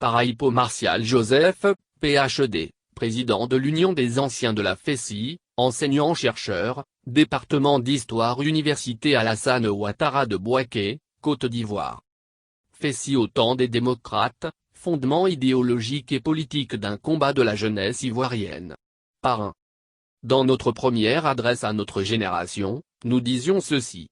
par Hippo Martial Joseph, Ph.D., président de l'Union des anciens de la FESI, enseignant-chercheur, département d'histoire Université Alassane Ouattara de Bouaké, Côte d'Ivoire. FESI au temps des démocrates, fondement idéologique et politique d'un combat de la jeunesse ivoirienne. Parrain. Dans notre première adresse à notre génération, nous disions ceci.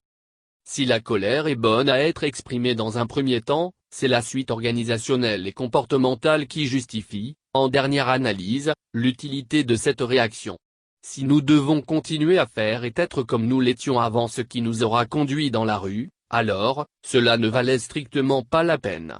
Si la colère est bonne à être exprimée dans un premier temps, c'est la suite organisationnelle et comportementale qui justifie, en dernière analyse, l'utilité de cette réaction. Si nous devons continuer à faire et être comme nous l'étions avant ce qui nous aura conduits dans la rue, alors, cela ne valait strictement pas la peine.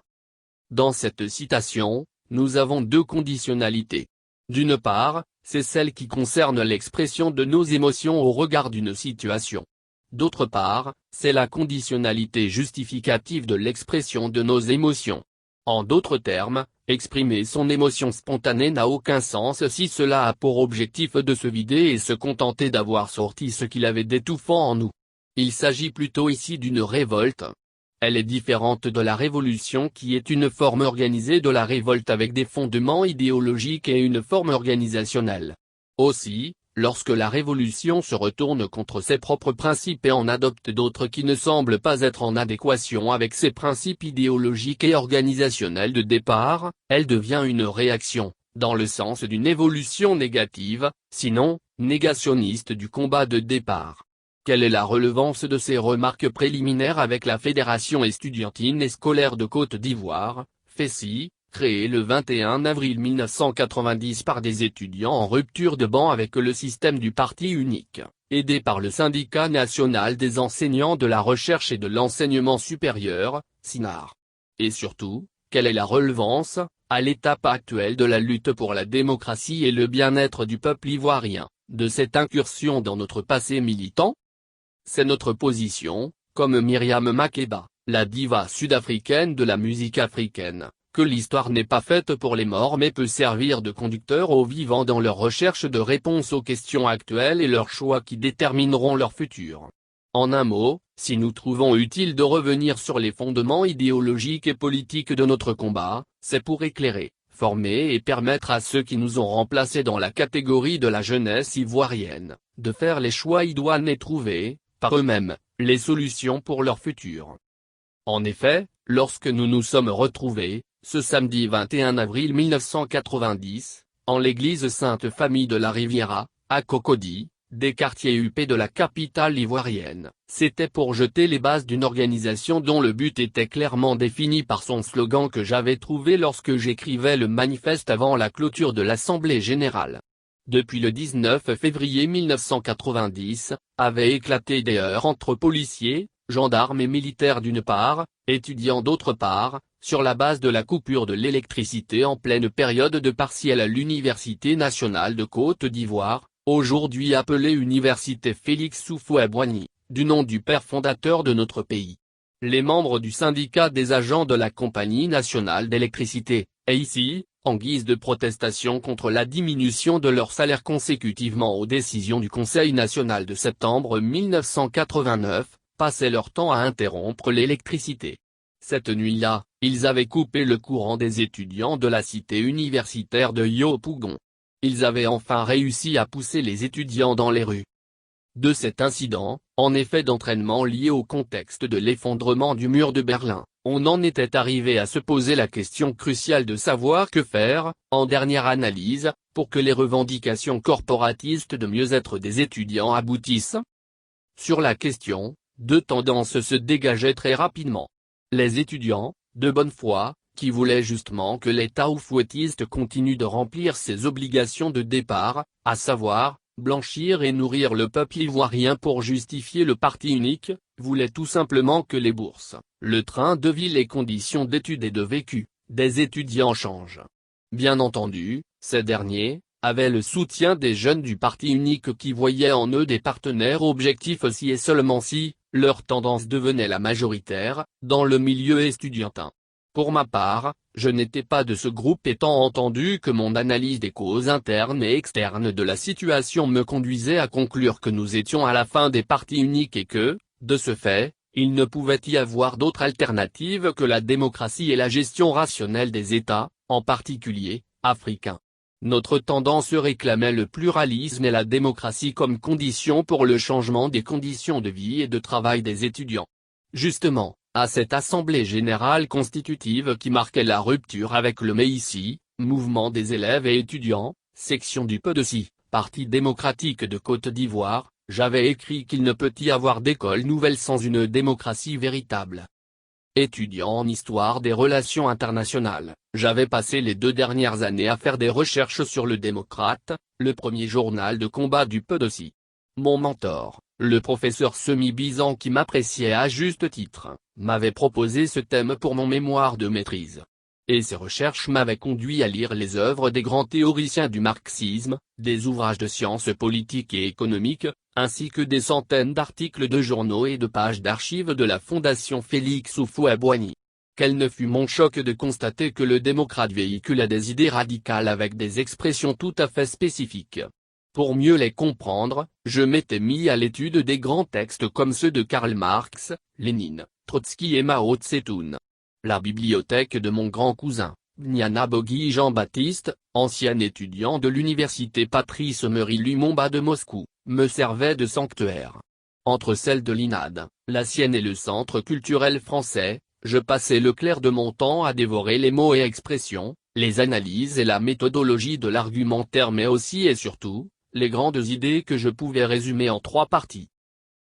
Dans cette citation, nous avons deux conditionnalités. D'une part, c'est celle qui concerne l'expression de nos émotions au regard d'une situation. D'autre part, c'est la conditionnalité justificative de l'expression de nos émotions. En d'autres termes, exprimer son émotion spontanée n'a aucun sens si cela a pour objectif de se vider et se contenter d'avoir sorti ce qu'il avait d'étouffant en nous. Il s'agit plutôt ici d'une révolte. Elle est différente de la révolution qui est une forme organisée de la révolte avec des fondements idéologiques et une forme organisationnelle. Aussi, lorsque la révolution se retourne contre ses propres principes et en adopte d'autres qui ne semblent pas être en adéquation avec ses principes idéologiques et organisationnels de départ, elle devient une réaction, dans le sens d'une évolution négative, sinon, négationniste du combat de départ. Quelle est la relevance de ces remarques préliminaires avec la Fédération estudiantine et scolaire de Côte d'Ivoire, FESI, créée le 21 avril 1990 par des étudiants en rupture de ban avec le système du parti unique, aidé par le Syndicat national des enseignants de la recherche et de l'enseignement supérieur, SINAR. Et surtout, quelle est la relevance, à l'étape actuelle de la lutte pour la démocratie et le bien-être du peuple ivoirien, de cette incursion dans notre passé militant? C'est notre position, comme Myriam Makeba, la diva sud-africaine de la musique africaine, que l'histoire n'est pas faite pour les morts mais peut servir de conducteur aux vivants dans leur recherche de réponses aux questions actuelles et leurs choix qui détermineront leur futur. En un mot, si nous trouvons utile de revenir sur les fondements idéologiques et politiques de notre combat, c'est pour éclairer, former et permettre à ceux qui nous ont remplacés dans la catégorie de la jeunesse ivoirienne, de faire les choix idoines et trouver, par eux-mêmes, les solutions pour leur futur. En effet, lorsque nous nous sommes retrouvés, ce samedi 21 avril 1990, en l'église Sainte-Famille de la Riviera, à Cocody, des quartiers huppés de la capitale ivoirienne, c'était pour jeter les bases d'une organisation dont le but était clairement défini par son slogan que j'avais trouvé lorsque j'écrivais le manifeste avant la clôture de l'Assemblée générale. Depuis le 19 février 1990, avaient éclaté des heurts entre policiers, gendarmes et militaires d'une part, étudiants d'autre part, sur la base de la coupure de l'électricité en pleine période de partiel à l'Université nationale de Côte d'Ivoire, aujourd'hui appelée Université Félix Houphouët-Boigny, du nom du père fondateur de notre pays. Les membres du syndicat des agents de la Compagnie nationale d'électricité, et ici, en guise de protestation contre la diminution de leur salaire consécutivement aux décisions du Conseil national de septembre 1989, passaient leur temps à interrompre l'électricité. Cette nuit-là, ils avaient coupé le courant des étudiants de la cité universitaire de Yopougon. Ils avaient enfin réussi à pousser les étudiants dans les rues. De cet incident, en effet d'entraînement lié au contexte de l'effondrement du mur de Berlin, on en était arrivé à se poser la question cruciale de savoir que faire, en dernière analyse, pour que les revendications corporatistes de mieux-être des étudiants aboutissent. Sur la question, deux tendances se dégageaient très rapidement. Les étudiants, de bonne foi, qui voulaient justement que l'État oufouettiste continue de remplir ses obligations de départ, à savoir, blanchir et nourrir le peuple ivoirien pour justifier le parti unique, voulaient tout simplement que les bourses, le train de vie, les conditions d'études et de vécu, des étudiants changent. Bien entendu, ces derniers, avaient le soutien des jeunes du parti unique qui voyaient en eux des partenaires objectifs si et seulement si, leur tendance devenait la majoritaire, dans le milieu estudiantin. Pour ma part, je n'étais pas de ce groupe étant entendu que mon analyse des causes internes et externes de la situation me conduisait à conclure que nous étions à la fin des partis uniques et que, de ce fait, Il ne pouvait y avoir d'autre alternative que la démocratie et la gestion rationnelle des États, en particulier, africains. Notre tendance réclamait le pluralisme et la démocratie comme condition pour le changement des conditions de vie et de travail des étudiants. Justement, à cette assemblée générale constitutive qui marquait la rupture avec le MEICI, mouvement des élèves et étudiants, section du PDOCI, Parti démocratique de Côte d'Ivoire, j'avais écrit qu'il ne peut y avoir d'école nouvelle sans une démocratie véritable. Étudiant en histoire des relations internationales, j'avais passé les 2 dernières années à faire des recherches sur le Démocrate, le premier journal de combat du PDOCI. Mon mentor, le professeur Semi-Bizan qui m'appréciait à juste titre, m'avait proposé ce thème pour mon mémoire de maîtrise. Et ces recherches m'avaient conduit à lire les œuvres des grands théoriciens du marxisme, des ouvrages de sciences politiques et économiques, ainsi que des centaines d'articles de journaux et de pages d'archives de la Fondation Félix Houphouët-Boigny. Quel ne fut mon choc de constater que le démocrate véhiculait des idées radicales avec des expressions tout à fait spécifiques. Pour mieux les comprendre, je m'étais mis à l'étude des grands textes comme ceux de Karl Marx, Lénine, Trotsky et Mao Tse-tung. La bibliothèque de mon grand cousin, Niana Bogi Jean-Baptiste, ancien étudiant de l'université Patrice Emery Lumumba de Moscou, me servait de sanctuaire. Entre celle de l'INAD, la sienne et le Centre culturel français, je passais le clair de mon temps à dévorer les mots et expressions, les analyses et la méthodologie de l'argumentaire mais aussi et surtout, les grandes idées que je pouvais résumer en 3 parties.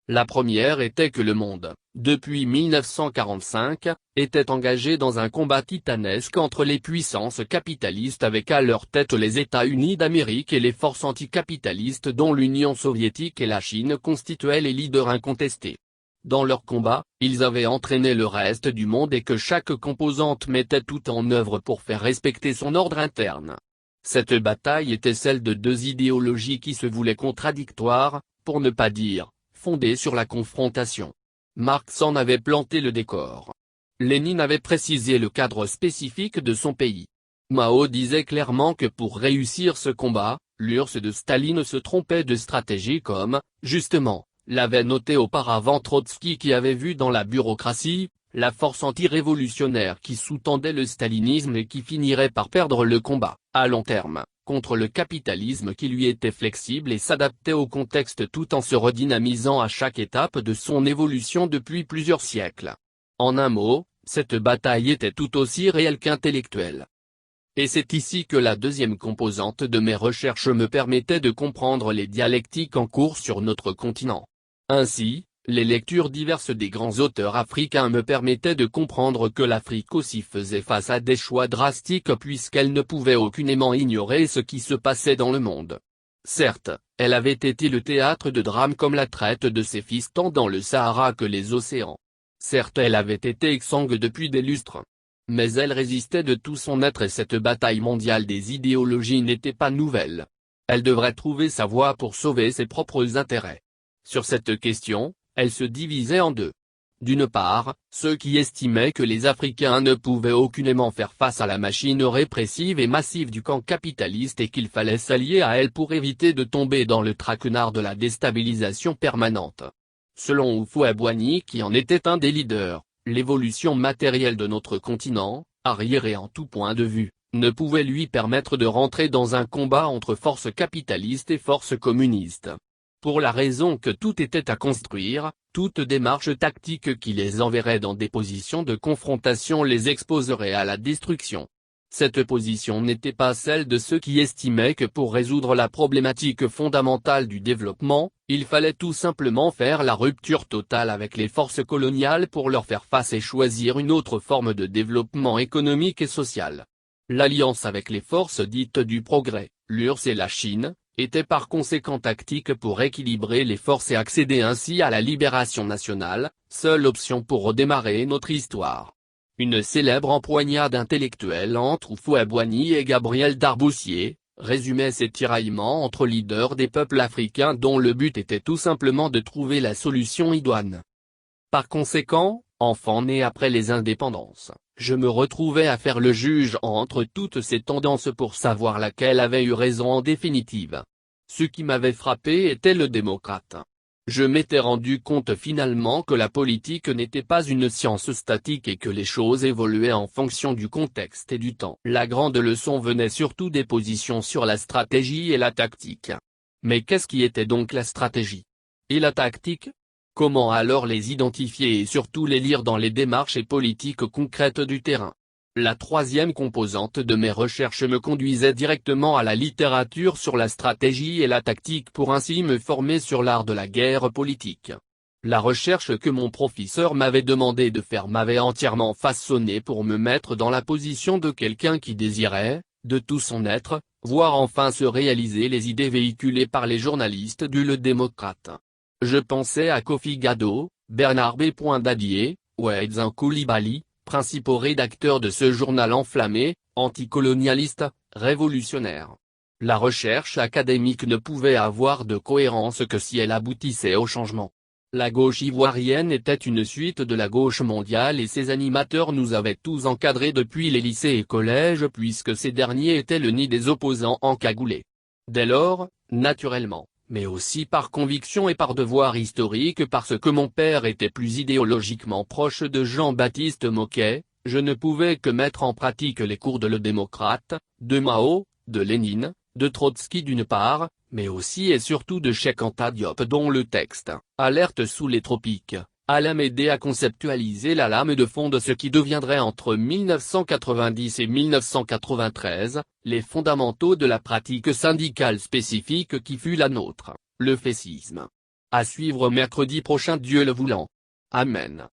La première était que le monde, depuis 1945, était engagé dans un combat titanesque entre les puissances capitalistes avec à leur tête les États-Unis d'Amérique et les forces anticapitalistes dont l'Union soviétique et la Chine constituaient les leaders incontestés. Dans leur combat, ils avaient entraîné le reste du monde et que chaque composante mettait tout en œuvre pour faire respecter son ordre interne. Cette bataille était celle de 2 idéologies qui se voulaient contradictoires, pour ne pas dire fondée sur la confrontation. Marx en avait planté le décor. Lénine avait précisé le cadre spécifique de son pays. Mao disait clairement que pour réussir ce combat, l'URSS de Staline se trompait de stratégie comme, justement, l'avait noté auparavant Trotsky qui avait vu dans la bureaucratie, la force anti-révolutionnaire qui sous-tendait le stalinisme et qui finirait par perdre le combat, à long terme, contre le capitalisme qui lui était flexible et s'adaptait au contexte tout en se redynamisant à chaque étape de son évolution depuis plusieurs siècles. En un mot, cette bataille était tout aussi réelle qu'intellectuelle. Et c'est ici que la deuxième composante de mes recherches me permettait de comprendre les dialectiques en cours sur notre continent. Ainsi, les lectures diverses des grands auteurs africains me permettaient de comprendre que l'Afrique aussi faisait face à des choix drastiques puisqu'elle ne pouvait aucunement ignorer ce qui se passait dans le monde. Certes, elle avait été le théâtre de drames comme la traite de ses fils tant dans le Sahara que les océans. Certes, elle avait été exsangue depuis des lustres. Mais elle résistait de tout son être et cette bataille mondiale des idéologies n'était pas nouvelle. Elle devrait trouver sa voie pour sauver ses propres intérêts. Sur cette question, elle se divisait en 2. D'une part, ceux qui estimaient que les Africains ne pouvaient aucunement faire face à la machine répressive et massive du camp capitaliste et qu'il fallait s'allier à elle pour éviter de tomber dans le traquenard de la déstabilisation permanente. Selon Houphouët-Boigny qui en était un des leaders, l'évolution matérielle de notre continent, arriéré en tout point de vue, ne pouvait lui permettre de rentrer dans un combat entre forces capitalistes et forces communistes. Pour la raison que tout était à construire, toute démarche tactique qui les enverrait dans des positions de confrontation les exposerait à la destruction. Cette position n'était pas celle de ceux qui estimaient que pour résoudre la problématique fondamentale du développement, il fallait tout simplement faire la rupture totale avec les forces coloniales pour leur faire face et choisir une autre forme de développement économique et social. L'alliance avec les forces dites du progrès, l'URSS et la Chine, était par conséquent tactique pour équilibrer les forces et accéder ainsi à la libération nationale, seule option pour redémarrer notre histoire. Une célèbre empoignade intellectuelle entre Houphouët-Boigny et Gabriel Darboussier, résumait ces tiraillements entre leaders des peuples africains dont le but était tout simplement de trouver la solution idoine. Par conséquent, enfant né après les indépendances, je me retrouvais à faire le juge entre toutes ces tendances pour savoir laquelle avait eu raison en définitive. Ce qui m'avait frappé était le démocrate. Je m'étais rendu compte finalement que la politique n'était pas une science statique et que les choses évoluaient en fonction du contexte et du temps. La grande leçon venait surtout des positions sur la stratégie et la tactique. Mais qu'est-ce qui était donc la stratégie? Et la tactique? Comment alors les identifier et surtout les lire dans les démarches et politiques concrètes du terrain? La troisième composante de mes recherches me conduisait directement à la littérature sur la stratégie et la tactique pour ainsi me former sur l'art de la guerre politique. La recherche que mon professeur m'avait demandé de faire m'avait entièrement façonné pour me mettre dans la position de quelqu'un qui désirait, de tout son être, voir enfin se réaliser les idées véhiculées par les journalistes du Le Démocrate. Je pensais à Kofi Gado, Bernard B. Dadier, Ouedza Coulibaly, principaux rédacteurs de ce journal enflammé, anticolonialiste, révolutionnaire. La recherche académique ne pouvait avoir de cohérence que si elle aboutissait au changement. La gauche ivoirienne était une suite de la gauche mondiale et ses animateurs nous avaient tous encadrés depuis les lycées et collèges puisque ces derniers étaient le nid des opposants encagoulés. Dès lors, naturellement, mais aussi par conviction et par devoir historique parce que mon père était plus idéologiquement proche de Jean-Baptiste Moquet, je ne pouvais que mettre en pratique les cours de Le Démocrate, de Mao, de Lénine, de Trotsky d'une part, mais aussi et surtout de Cheikh Anta Diop dont le texte « Alerte sous les tropiques » allait m'aider à conceptualiser la lame de fond de ce qui deviendrait entre 1990 et 1993, les fondamentaux de la pratique syndicale spécifique qui fut la nôtre, le fessisme. À suivre mercredi prochain Dieu le voulant. Amen.